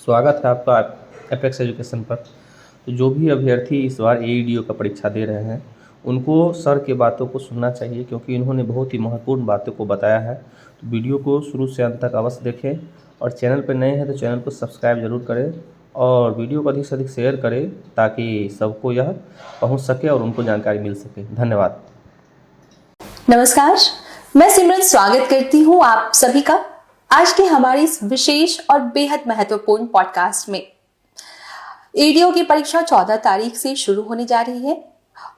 स्वागत है आपका एपेक्स एजुकेशन पर। तो जो भी अभ्यर्थी इस बार एईडीओ का परीक्षा दे रहे हैं, उनको सर की बातों को सुनना चाहिए, क्योंकि इन्होंने बहुत ही महत्वपूर्ण बातों को बताया है। तो वीडियो को शुरू से अंत तक अवश्य देखें, और चैनल पर नए हैं तो चैनल को सब्सक्राइब जरूर करें, और वीडियो को अधिक से अधिक शेयर करें ताकि सबको यह पहुँच सके और उनको जानकारी मिल सके। धन्यवाद। नमस्कार, मैं सिमरन स्वागत करती हूँ आप सभी का आज के हमारे इस विशेष और बेहद महत्वपूर्ण पॉडकास्ट में। एईडीओ की परीक्षा 14 तारीख से शुरू होने जा रही है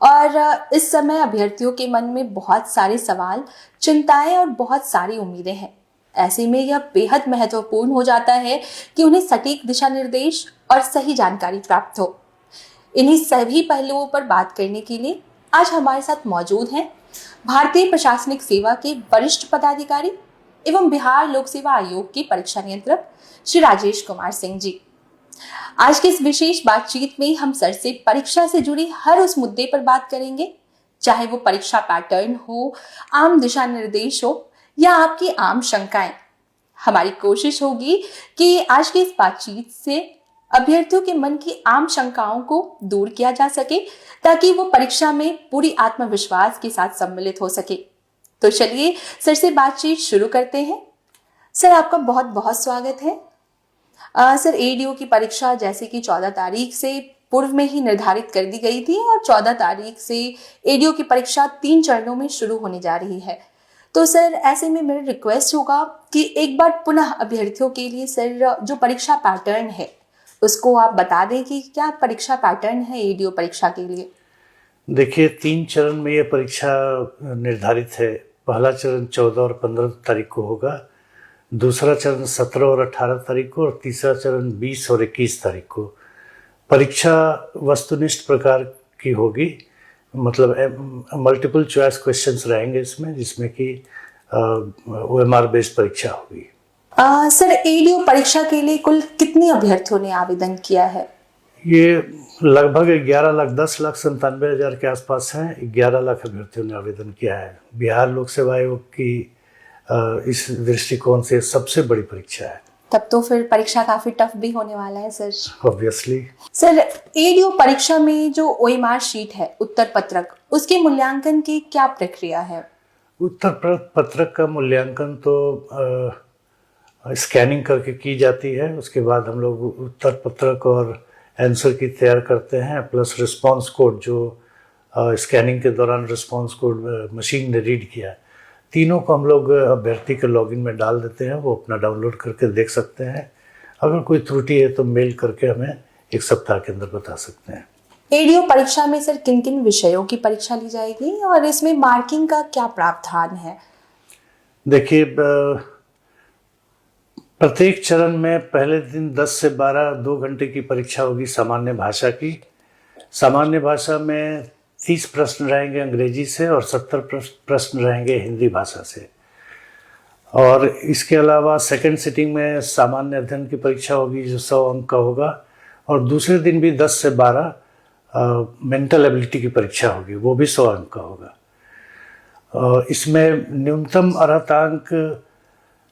और इस समय अभ्यर्थियों के मन में बहुत सारे सवाल, चिंताएं और बहुत सारी उम्मीदें हैं। ऐसे में यह बेहद महत्वपूर्ण हो जाता है कि उन्हें सटीक दिशा निर्देश और सही जानकारी प्राप्त हो। इन्हीं सभी पहलुओं पर बात करने के लिए आज हमारे साथ मौजूद हैं भारतीय प्रशासनिक सेवा के वरिष्ठ पदाधिकारी एवं बिहार लोक सेवा आयोग के परीक्षा नियंत्रक श्री राजेश कुमार सिंह जी। आज की इस विशेष बातचीत में हम सर से परीक्षा से जुड़ी हर उस मुद्दे पर बात करेंगे, चाहे वो परीक्षा पैटर्न हो, आम दिशा निर्देश हो या आपकी आम शंकाएं। हमारी कोशिश होगी कि आज की इस बातचीत से अभ्यर्थियों के मन की आम शंकाओं को दूर किया जा सके, ताकि वो परीक्षा में पूरी आत्मविश्वास के साथ सम्मिलित हो सके। तो चलिए सर से बातचीत शुरू करते हैं। सर, आपका बहुत बहुत स्वागत है। सर, एईडीओ की परीक्षा जैसे कि 14 तारीख से पूर्व में ही निर्धारित कर दी गई थी और 14 तारीख से एईडीओ की परीक्षा 3 चरणों में शुरू होने जा रही है। तो सर, ऐसे में मेरा रिक्वेस्ट होगा कि एक बार पुनः अभ्यर्थियों के लिए सर जो परीक्षा पैटर्न है उसको आप बता दें कि क्या परीक्षा पैटर्न है एईडीओ परीक्षा के लिए। देखिए, 3 चरण में ये परीक्षा निर्धारित है। पहला चरण 14 और 15 तारीख को होगा, दूसरा चरण 17 और 18 तारीख को, और तीसरा चरण 20 और 21 तारीख को। परीक्षा वस्तुनिष्ठ प्रकार की होगी, मतलब मल्टीपल चॉइस क्वेश्चंस रहेंगे इसमें, जिसमें कि ओएमआर बेस्ड परीक्षा होगी। सर, एईडीओ परीक्षा के लिए कुल कितने अभ्यर्थियों ने आवेदन किया है? ये लगभग 11,10,97,000 के आसपास हैं। 11 लाख अभ्यर्थियों ने आवेदन किया है। बिहार लोक सेवा आयोग की इस दृष्टिकोण से सबसे बड़ी परीक्षा है। तब तो फिर परीक्षा काफी टफ भी होने वाला है सर। ऑब्वियसली। सर, एईडीओ परीक्षा में जो ओएमआर शीट है, उत्तर पत्रक, उसके मूल्यांकन की क्या प्रक्रिया है? उत्तर पत्रक का मूल्यांकन तो स्कैनिंग करके की जाती है। उसके बाद हम लोग उत्तर पत्रक और आंसर की तैयार करते हैं, प्लस रिस्पांस कोड जो स्कैनिंग के दौरान रिस्पांस कोड मशीन ने रीड किया, तीनों को हम लोग अभ्यर्थी के लॉगिन में डाल देते हैं। वो अपना डाउनलोड करके देख सकते हैं। अगर कोई त्रुटि है तो मेल करके हमें 1 सप्ताह के अंदर बता सकते हैं। एईडीओ परीक्षा में सर किन किन विषयों की परीक्षा ली जाएगी और इसमें मार्किंग का क्या प्रावधान है? देखिए, प्रत्येक चरण में पहले दिन 10 से 12 2 घंटे की परीक्षा होगी सामान्य भाषा की। सामान्य भाषा में 30 प्रश्न रहेंगे अंग्रेजी से और 70 प्रश्न रहेंगे हिंदी भाषा से। और इसके अलावा सेकंड सिटिंग में सामान्य अध्ययन की परीक्षा होगी जो 100 अंक का होगा, और दूसरे दिन भी 10 से 12 मेंटल एबिलिटी की परीक्षा होगी, वो भी 100 अंक का होगा। इसमें न्यूनतम अर्हतांक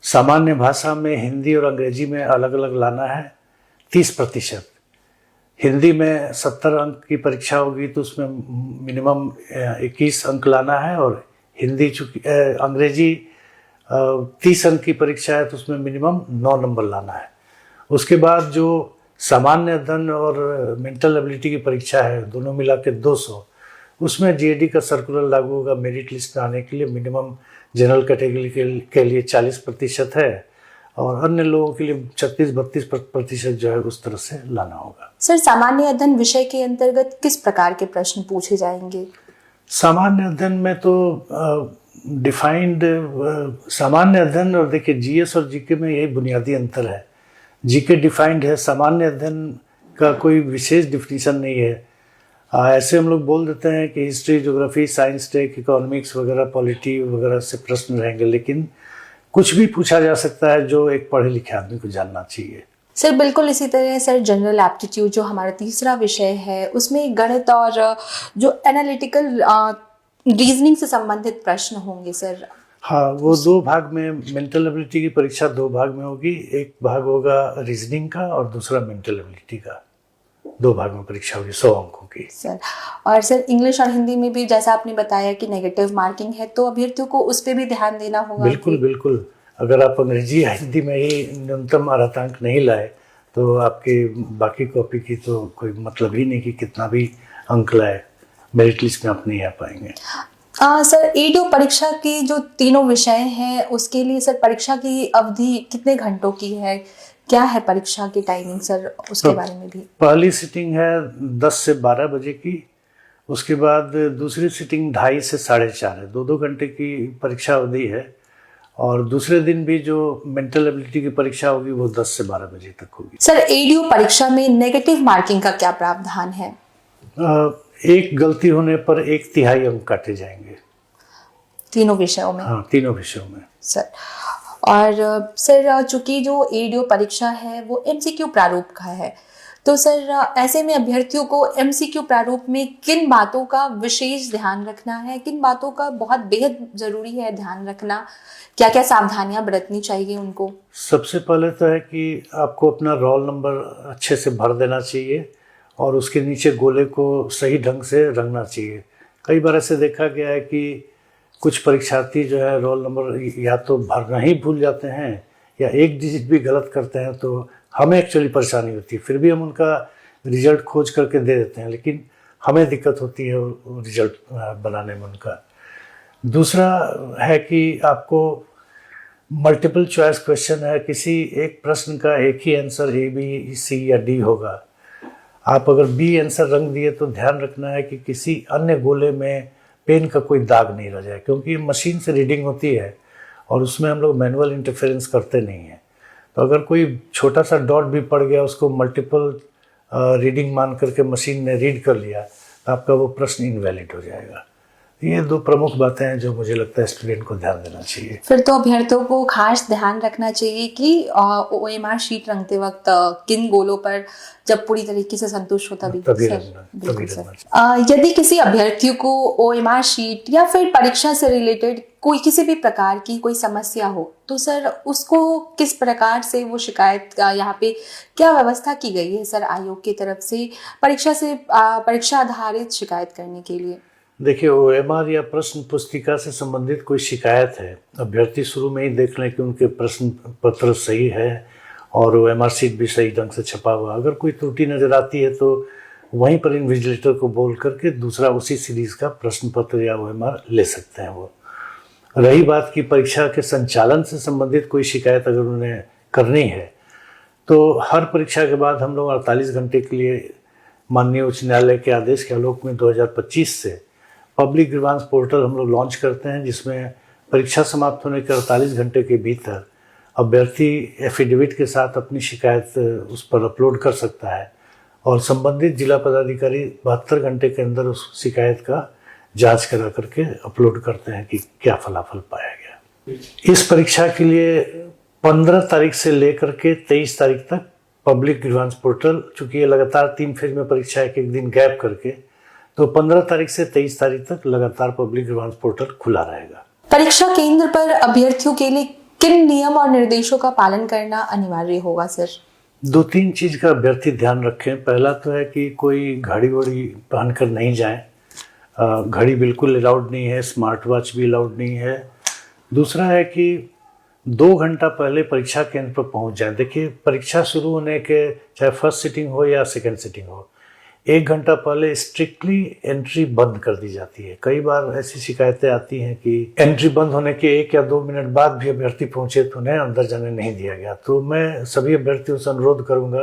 सामान्य भाषा में हिंदी और अंग्रेजी में अलग अलग लाना है 30%। हिंदी में 70 अंक की परीक्षा होगी तो उसमें मिनिमम 21 अंक लाना है, और हिंदी चूँकि अंग्रेजी 30 अंक की परीक्षा है तो उसमें मिनिमम 9 नंबर लाना है। उसके बाद जो सामान्य अध्ययन और मेंटल एबिलिटी की परीक्षा है, दोनों मिला के 200, उसमें जीएडी का सर्कुलर लागू होगा। मेरिट लिस्ट में आने के लिए मिनिमम जनरल कैटेगरी के लिए 40% है, और अन्य लोगों के लिए 36-32% जो है उस तरह से लाना होगा। सर, सामान्य अध्ययन विषय के अंतर्गत किस प्रकार के प्रश्न पूछे जाएंगे? सामान्य अध्ययन में तो डिफाइंड सामान्य अध्ययन, और देखिए जीएस और जीके में यही बुनियादी अंतर है। जीके डिफाइंड है, सामान्य अध्ययन का कोई विशेष डिफिनीशन नहीं है। ऐसे हम लोग बोल देते हैं कि history, geography, science tech, economics वगैरह, पॉलिटी वगैरह से प्रश्न रहेंगे, लेकिन कुछ भी पूछा जा सकता है जो एक पढ़े लिखे आदमी को जानना चाहिए। सर, बिल्कुल इसी तरह सर जनरल एप्टीट्यूड जो हमारा तीसरा विषय है, उसमें गणित और जो एनालिटिकल रीजनिंग से संबंधित प्रश्न होंगे सर। हाँ, वो दो भाग में मेंटल एबिलिटी की परीक्षा दो भाग में होगी। एक भाग होगा रीजनिंग का और दूसरा मेंटल एबिलिटी का। दो भाग में परीक्षा होगी 100 अंकों की। सर, और सर इंग्लिश और हिंदी में भी जैसा आपने बताया कि नेगेटिव मार्किंग है, तो अभ्यर्थियों को उस पर भी ध्यान देना होगा। बिल्कुल बिल्कुल। अगर आप अंग्रेजी या हिंदी में ही न्यूनतम अर्हतांक नहीं लाए तो आपके बाकी कॉपी की तो कोई मतलब ही नहीं कि कितना भी अंक लाए, मेरिट लिस्ट में आप नहीं आ पाएंगे। सर एडीओ परीक्षा के जो तीनों विषय हैं उसके लिए सर परीक्षा की अवधि कितने घंटों की है, क्या है परीक्षा की टाइमिंग सर, उसके बारे में भी। पहली सिटिंग है 10 से 12 बजे की। उसके बाद दूसरी सिटिंग 2:30 से 4:30 है। 2-2 घंटे की परीक्षा अवधि है। और दूसरे दिन भी जो मेंटल एबिलिटी की परीक्षा होगी वो 10 से 12 बजे तक होगी। सर एडीओ परीक्षा में नेगेटिव मार्किंग का क्या प्रावधान है? एक गलती होने पर 1/3 अंक काटे जाएंगे तीनों विषयों में? हाँ, तीनों विषयों में सर। और सर चूंकि जो एडीओ परीक्षा है वो एमसीक्यू प्रारूप का है, तो सर ऐसे में अभ्यर्थियों को एमसीक्यू प्रारूप में किन बातों का विशेष ध्यान रखना है, किन बातों का बहुत बेहद जरूरी है ध्यान रखना, क्या क्या सावधानियां बरतनी चाहिए उनको? सबसे पहले तो है कि आपको अपना रोल नंबर अच्छे से भर देना चाहिए और उसके नीचे गोले को सही ढंग से रंगना चाहिए। कई बार ऐसे देखा गया है कि कुछ परीक्षार्थी जो है रोल नंबर या तो भरना ही भूल जाते हैं या एक डिजिट भी गलत करते हैं, तो हमें एक्चुअली परेशानी होती है। फिर भी हम उनका रिजल्ट खोज करके दे देते हैं, लेकिन हमें दिक्कत होती है रिजल्ट बनाने में उनका। दूसरा है कि आपको मल्टीपल चॉइस क्वेश्चन है, किसी एक प्रश्न का एक ही आंसर ए, बी, सी या डी होगा। आप अगर बी आंसर रंग दिए तो ध्यान रखना है कि किसी अन्य गोले में पेन का कोई दाग नहीं रह जाए, क्योंकि मशीन से रीडिंग होती है और उसमें हम लोग मैनुअल इंटरफेरेंस करते नहीं हैं। तो अगर कोई छोटा सा डॉट भी पड़ गया, उसको मल्टीपल रीडिंग मान करके मशीन ने रीड कर लिया तो आपका वो प्रश्न इनवैलिड हो जाएगा। ये दो प्रमुख बातें हैं जो मुझे लगता है स्टूडेंट को ध्यान देना चाहिए। फिर तो अभ्यर्थियों को खास ध्यान रखना चाहिए कि ओएमआर शीट रंगते वक्त किन गोलों पर जब पूरी तरीके से संतुष्ट हो तभी यदि किसी अभ्यर्थी को ओएमआर शीट या फिर परीक्षा से रिलेटेड कोई किसी भी प्रकार की कोई समस्या हो तो सर उसको किस प्रकार से वो शिकायत यहाँ पे क्या व्यवस्था की गई है सर आयोग की तरफ से परीक्षा आधारित शिकायत करने के लिए? देखिए, ओएमआर या प्रश्न पुस्तिका से संबंधित कोई शिकायत है, अभ्यर्थी शुरू में ही देख लें कि उनके प्रश्न पत्र सही है और ओएमआर शीट भी सही ढंग से छपा हुआ। अगर कोई त्रुटि नज़र आती है तो वहीं पर इन्विजिलेटर को बोल करके दूसरा उसी सीरीज का प्रश्न पत्र या ओएमआर ले सकते हैं वो। रही बात की परीक्षा के संचालन से संबंधित कोई शिकायत अगर उन्हें करनी है तो हर परीक्षा के बाद हम लोग 48 घंटे के लिए माननीय उच्च न्यायालय के आदेश के आलोक में 2025 से पब्लिक ग्रीवांस पोर्टल हम लोग लॉन्च करते हैं, जिसमें परीक्षा समाप्त होने के 48 घंटे के भीतर अभ्यर्थी एफिडेविट के साथ अपनी शिकायत उस पर अपलोड कर सकता है और संबंधित जिला पदाधिकारी 72 घंटे के अंदर उस शिकायत का जांच करा करके अपलोड करते हैं कि क्या फलाफल पाया गया। इस परीक्षा के लिए 15 तारीख से लेकर के 23 तारीख तक पब्लिक ग्रीवांस पोर्टल, चूँकि ये लगातार 3 फेज में परीक्षा एक दिन गैप करके, तो 15 तारीख से 23 तारीख तक लगातार पब्लिक ग्रीवांस पोर्टल खुला रहेगा। परीक्षा केंद्र पर अभ्यर्थियों के लिए किन नियम और निर्देशों का पालन करना अनिवार्य होगा सर? 2-3 चीज का अभ्यर्थी ध्यान रखें। पहला तो है कि कोई घड़ी वड़ी पहनकर नहीं जाएं, घड़ी बिल्कुल अलाउड नहीं है, स्मार्ट वॉच भी अलाउड नहीं है। दूसरा है कि 2 घंटा पहले परीक्षा केंद्र पर पहुंच जाएं। देखिए, परीक्षा शुरू होने के चाहे फर्स्ट सिटिंग हो या सेकेंड सिटिंग हो, 1 घंटा पहले स्ट्रिक्टली एंट्री बंद कर दी जाती है। कई बार ऐसी शिकायतें आती हैं कि एंट्री बंद होने के 1 या 2 मिनट बाद भी अभ्यर्थी पहुंचे तो उन्हें अंदर जाने नहीं दिया गया। तो मैं सभी अभ्यर्थियों से अनुरोध करूंगा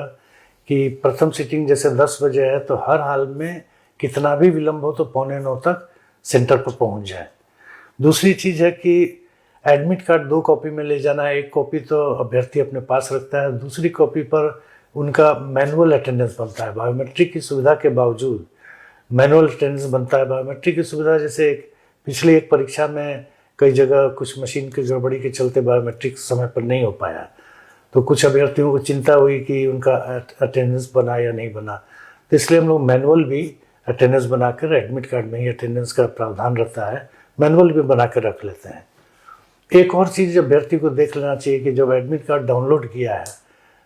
कि प्रथम सिटिंग जैसे 10 बजे है तो हर हाल में कितना भी विलम्ब हो तो 8:45 तक सेंटर पर पहुंच जाए। दूसरी चीज है कि एडमिट कार्ड 2 कॉपी में ले जाना है। 1 कॉपी तो अभ्यर्थी अपने पास रखता है, दूसरी कॉपी पर उनका मैनुअल अटेंडेंस बनता है। बायोमेट्रिक की सुविधा के बावजूद मैनुअल अटेंडेंस बनता है। बायोमेट्रिक की सुविधा जैसे पिछली एक परीक्षा में कई जगह कुछ मशीन की गड़बड़ी के चलते बायोमेट्रिक समय पर नहीं हो पाया, तो कुछ अभ्यर्थियों को चिंता हुई कि उनका अटेंडेंस बना या नहीं बना, तो इसलिए हम लोग मैनुअल भी अटेंडेंस बनाकर, एडमिट कार्ड में ही अटेंडेंस का प्रावधान रहता है, मैनुअल भी बना कर रख लेते हैं। एक और चीज़ अभ्यर्थी को देख लेना चाहिए कि जब एडमिट कार्ड डाउनलोड किया है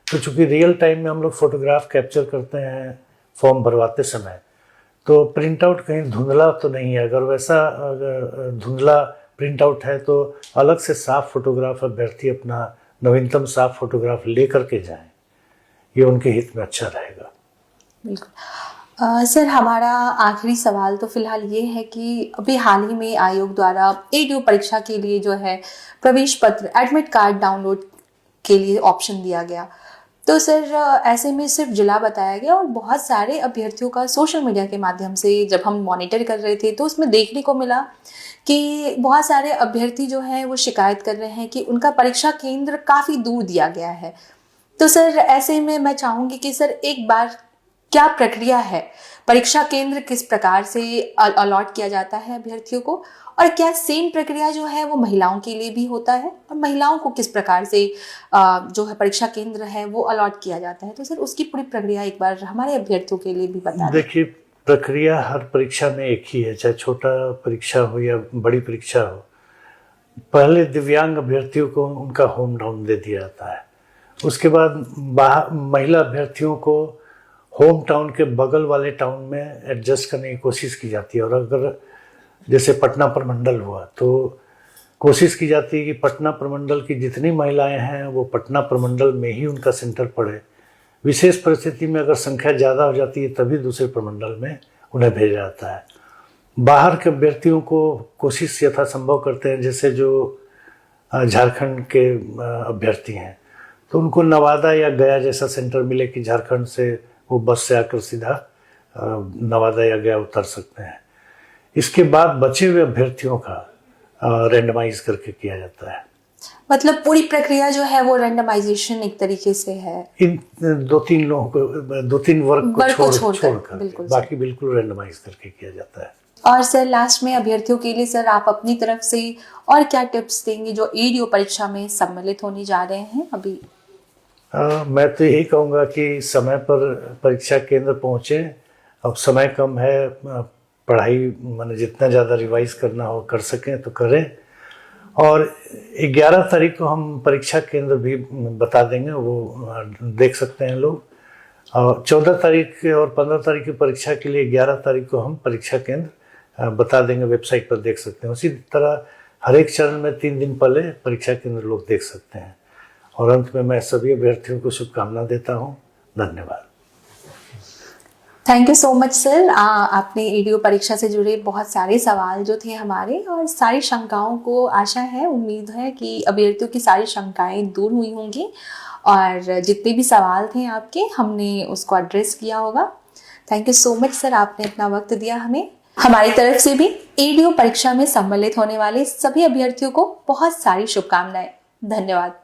तो चूँकि रियल टाइम में हम लोग फोटोग्राफ कैप्चर करते हैं फॉर्म भरवाते समय, तो प्रिंट आउट कहीं धुंधला तो नहीं है। अगर वैसा धुंधला प्रिंट आउट है तो अलग से साफ फोटोग्राफ अभ्यर्थी अपना नवीनतम साफ फोटोग्राफ ले करके जाएं, ये उनके हित में अच्छा रहेगा। बिल्कुल। सर, हमारा आखिरी सवाल तो फिलहाल ये है कि अभी हाल ही में आयोग द्वारा एडीओ परीक्षा के लिए जो है प्रवेश पत्र एडमिट कार्ड डाउनलोड के लिए ऑप्शन दिया गया, तो सर ऐसे में सिर्फ जिला बताया गया और बहुत सारे अभ्यर्थियों का सोशल मीडिया के माध्यम से जब हम मॉनिटर कर रहे थे तो उसमें देखने को मिला कि बहुत सारे अभ्यर्थी जो हैं वो शिकायत कर रहे हैं कि उनका परीक्षा केंद्र काफ़ी दूर दिया गया है। तो सर ऐसे में मैं चाहूँगी कि सर एक बार क्या प्रक्रिया है, परीक्षा केंद्र किस प्रकार से अलॉट किया जाता है अभ्यर्थियों को, और क्या सेम प्रक्रिया जो है वो महिलाओं के लिए भी होता है, और महिलाओं को किस प्रकार से जो है परीक्षा केंद्र है वो अलॉट किया जाता है। तो सर उसकी पूरी प्रक्रिया एक बार हमारे अभ्यर्थियों के लिए भी बता दें। देखिए, प्रक्रिया हर परीक्षा में एक ही है, चाहे छोटा परीक्षा हो या बड़ी परीक्षा हो। पहले दिव्यांग अभ्यर्थियों को उनका होम टाउन दे दिया जाता है, उसके बाद महिला अभ्यर्थियों को होम टाउन के बगल वाले टाउन में एडजस्ट करने की कोशिश की जाती है। और अगर जैसे पटना प्रमंडल हुआ तो कोशिश की जाती है कि पटना प्रमंडल की जितनी महिलाएं हैं वो पटना प्रमंडल में ही उनका सेंटर पड़े। विशेष परिस्थिति में अगर संख्या ज़्यादा हो जाती है तभी दूसरे प्रमंडल में उन्हें भेजा जाता है। बाहर के अभ्यर्थियों को कोशिश यथासंभव करते हैं, जैसे जो झारखंड के अभ्यर्थी हैं तो उनको नवादा या गया जैसा सेंटर मिले कि झारखंड से वो बस से आकर सीधा नवादा या गया उतर सकते हैं। इसके बाद बचे हुए अभ्यर्थियों का रैंडमाइज करके किया जाता है। मतलब पूरी प्रक्रिया जो है वो रैंडमाइजेशन एक तरीके से है, इन दो तीन वर्ग को छोड़कर बाकी बिल्कुल रैंडमाइज करके किया जाता है। और सर लास्ट में अभ्यर्थियों के लिए सर आप अपनी तरफ से और क्या टिप्स देंगे जो एडीओ परीक्षा में सम्मिलित होने जा रहे हैं अभी? मैं तो यही कहूँगा कि समय पर परीक्षा केंद्र पहुँचे। अब समय कम है, पढ़ाई मैंने जितना ज़्यादा रिवाइज करना हो कर सकें तो करें। और 11 तारीख को हम परीक्षा केंद्र भी बता देंगे, वो देख सकते हैं लोग। और 14 तारीख और 15 तारीख की परीक्षा के लिए 11 तारीख को हम परीक्षा केंद्र बता देंगे, वेबसाइट पर देख सकते हैं। उसी तरह हर एक चरण में 3 दिन पहले परीक्षा केंद्र लोग देख सकते हैं। और अंत में मैं सभी अभ्यर्थियों को शुभकामना देता हूँ। धन्यवाद। Thank you so much sir. आपने एडीओ परीक्षा से जुड़े बहुत सारे सवाल जो थे हमारे और सारी शंकाओं को, आशा है, उम्मीद है कि अभ्यर्थियों की सारी शंकाएं दूर हुई होंगी और जितने भी सवाल थे आपके हमने उसको एड्रेस किया होगा। Thank you so much sir, आपने अपना वक्त दिया हमें। हमारी तरफ से भी एडीओ परीक्षा में सम्मिलित होने वाले सभी अभ्यर्थियों को बहुत सारी शुभकामनाएं। धन्यवाद।